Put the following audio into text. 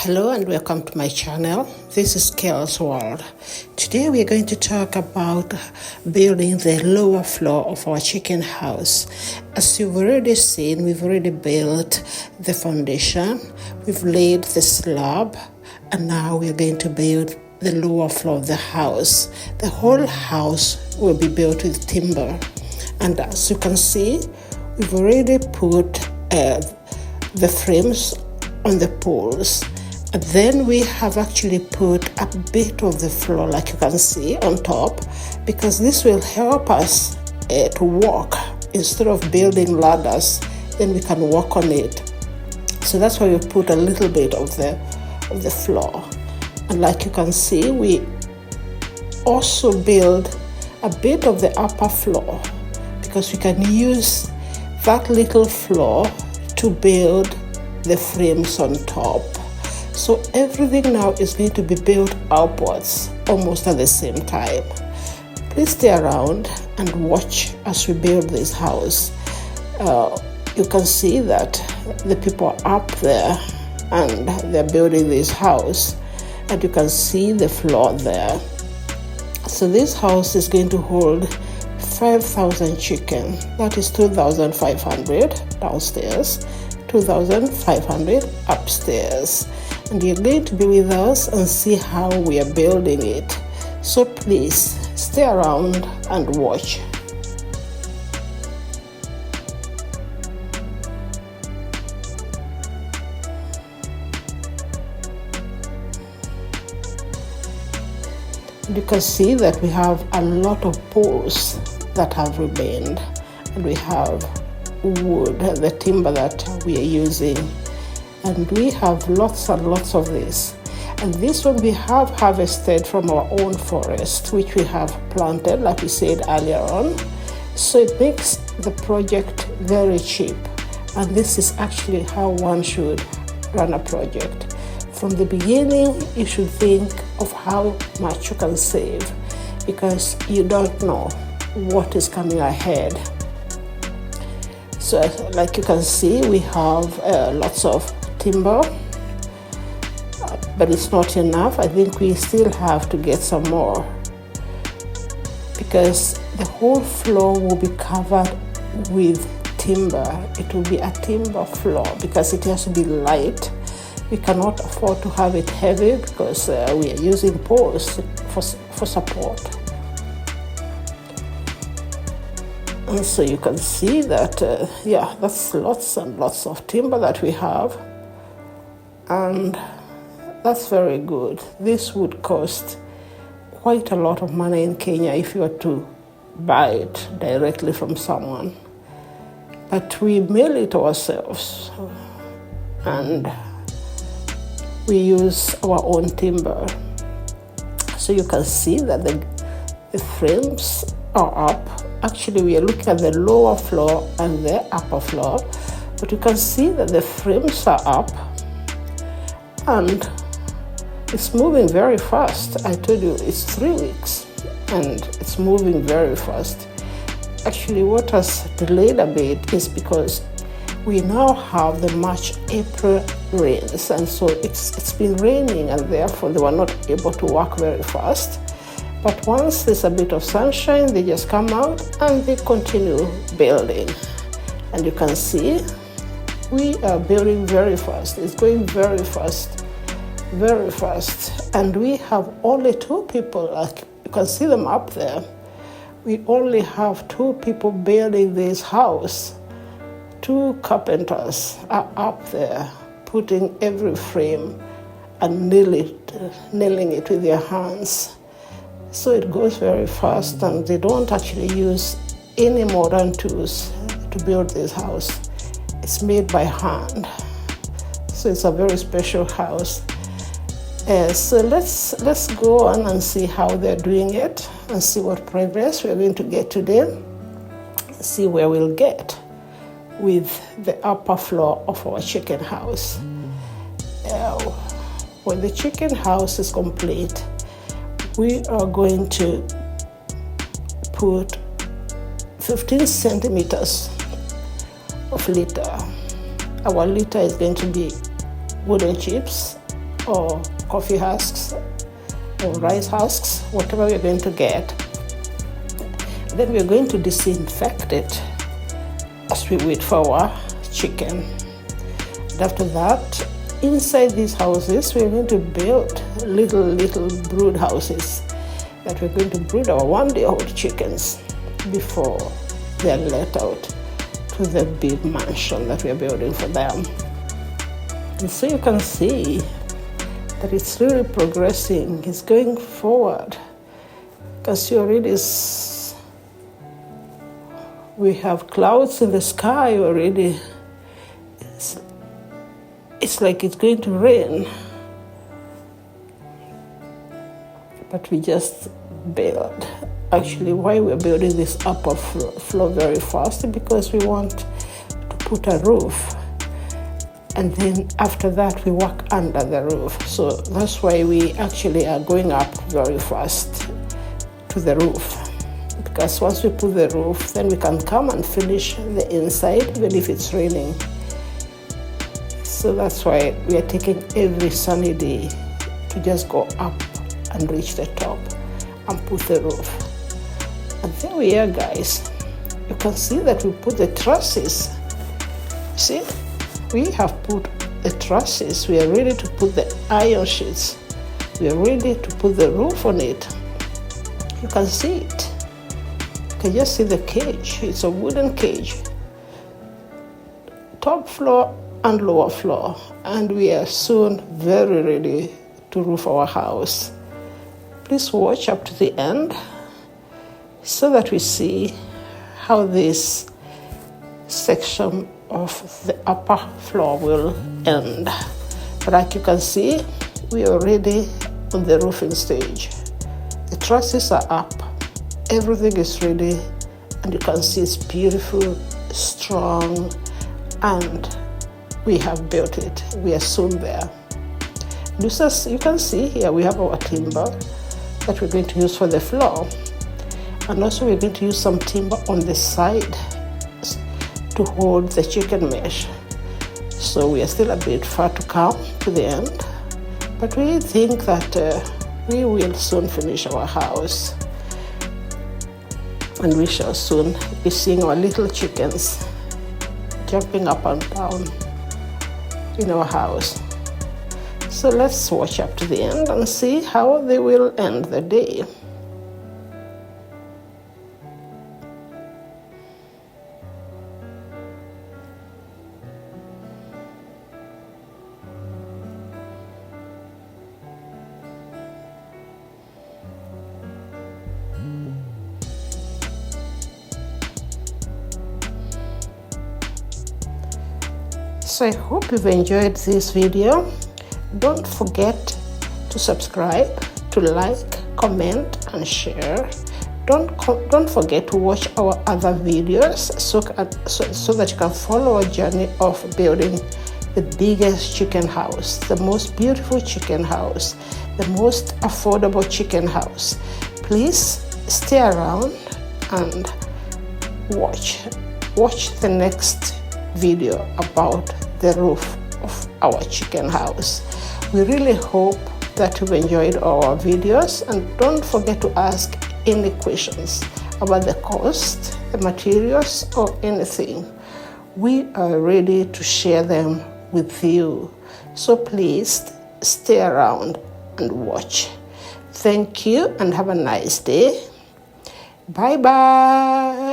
Hello and welcome to my channel. This is Kale's World. Today we are going to talk about building the lower floor of our chicken house. As you've already seen, we've already built the foundation, we've laid the slab, and now we're going to build the lower floor of the house. The whole house will be built with timber. And as you can see, we've already put the frames on the poles. And then we have actually put a bit of the floor, like you can see, on top, because this will help us to walk. Instead of building ladders, then we can walk on it. So that's why we put a little bit of the floor. And like you can see, we also build a bit of the upper floor, because we can use that little floor to build the frames on top. So everything now is going to be built upwards almost at the same time. Please stay around and watch as we build this house. You can see that the people are up there and they're building this house, and you can see the floor there. So this house is going to hold 5,000 chicken. That is 2,500 downstairs, 2,500 upstairs. And you're going to be with us and see how we are building it. So please stay around and watch. You can see that we have a lot of poles that have remained, and we have wood, the timber that we are using. And we have lots and lots of this. And this one we have harvested from our own forest, which we have planted, like we said earlier on. So it makes the project very cheap. And this is actually how one should run a project. From the beginning, you should think of how much you can save, because you don't know what is coming ahead. So like you can see, we have lots of timber, but it's not enough. I think we still have to get some more, because the whole floor will be covered with timber. It will be a timber floor because it has to be light. We cannot afford to have it heavy because we are using poles for support. And so you can see that, that's lots and lots of timber that we have. And that's very good. This would cost quite a lot of money in Kenya if you were to buy it directly from someone. But we mill it ourselves, and we use our own timber. So you can see that the frames are up. Actually, we are looking at the lower floor and the upper floor, but you can see that the frames are up. And it's moving very fast. I told you it's 3 weeks and it's moving very fast. Actually, what has delayed a bit is because we now have the March-April rains, and so it's been raining, and therefore they were not able to work very fast. But once there's a bit of sunshine, they just come out and they continue building. And you can see we are building very fast. It's going very fast, very fast. And we have only 2 people, like you can see them up there. We only have 2 people building this house. 2 carpenters are up there putting every frame and nailing it with their hands. So it goes very fast, and they don't actually use any modern tools to build this house. It's made by hand. So it's a very special house. So let's go on and see how they're doing it and see what progress we're going to get today. See where we'll get with the upper floor of our chicken house. When the chicken house is complete, we are going to put 15 centimeters of litter. Our litter is going to be wooden chips or coffee husks or rice husks, whatever we're going to get. Then we're going to disinfect it as we wait for our chicken. And after that, inside these houses, we're going to build little brood houses that we're going to brood our one-day-old chickens before they're let out to the big mansion that we're building for them. And so you can see that it's really progressing. It's going forward. You can see already we have clouds in the sky already. It's like it's going to rain. But we just build. Actually, why we're building this upper floor very fast, because we want to put a roof. And then after that, we work under the roof. So that's why we actually are going up very fast to the roof. Because once we put the roof, then we can come and finish the inside, even if it's raining. So that's why we are taking every sunny day to just go up and reach the top and put the roof. And there we are, guys. You can see that we put the trusses. See, we have put the trusses. We are ready to put the iron sheets. We are ready to put the roof on it. You can see it. You can just see the cage. It's a wooden cage. Top floor and lower floor. And we are soon very ready to roof our house. Please watch up to the end so that we see how this section of the upper floor will end. But like you can see, we are already on the roofing stage. The trusses are up. Everything is ready. And you can see it's beautiful, strong, and we have built it. We are soon there. You can see here we have our timber that we're going to use for the floor. And also we're going to use some timber on the side to hold the chicken mesh. So we are still a bit far to come to the end, but we think that we will soon finish our house. And we shall soon be seeing our little chickens jumping up and down in our house. So let's watch up to the end and see how they will end the day. So I hope you've enjoyed this video. Don't forget to subscribe, to like, comment, and share. Don't forget to watch our other videos so that you can follow our journey of building the biggest chicken house, the most beautiful chicken house, the most affordable chicken house. Please stay around and watch the next video about the roof of our chicken house. We really hope that you've enjoyed our videos, and don't forget to ask any questions about the cost, the materials, or anything. We are ready to share them with you. So please stay around and watch. Thank you and have a nice day. Bye bye.